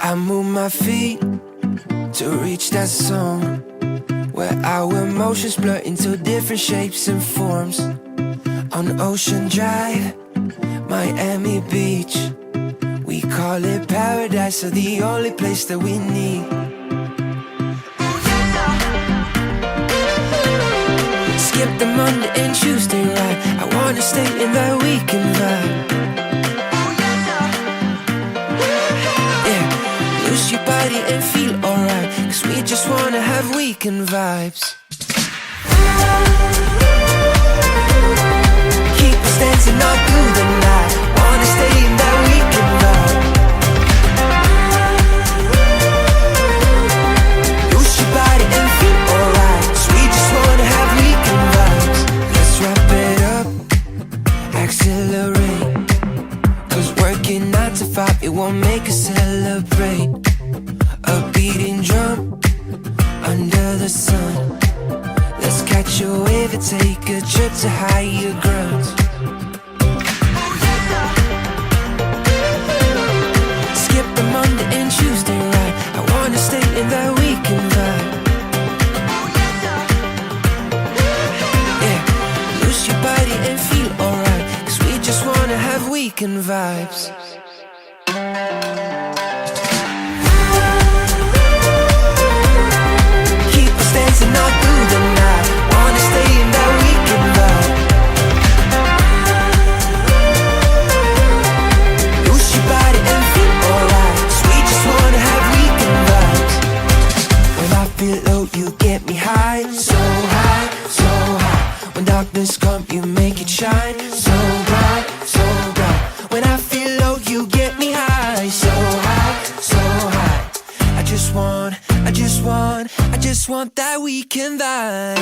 I move my feet to reach that zone where our emotions blur into different shapes and forms. On Ocean Drive, Miami Beach, we call it paradise, or the only place that we need. Skip the Monday and Tuesday ride, I wanna stay in that weekend vibe. Yeah, lose your body and feel alright, 'cause we just wanna have weekend vibes. Keep us dancing all through the night, wanna stay in that weekend vibe. Lose your body and feel alright, 'cause we just wanna have weekend vibes. Let's wrap it up, accelerate, 'cause working 9 to 5, it won't make us celebrate. A beating drum under the sun, let's catch a wave and take a trip to higher grounds. Skip the Monday and Tuesday ride, I wanna stay in that weekend vibe. Yeah, lose your body and feel alright, 'cause we just wanna have weekend vibes. Keep us dancing all through the night, wanna stay in that weekend vibe. Lose your body and feel alright, 'cause we just wanna have weekend vibes. When I feel low, you get me high, so high, so high. When darkness comes, you make it shine, so bright, so bright. When I feel low, you get me high, so high, so high. I just want that weekend vibe.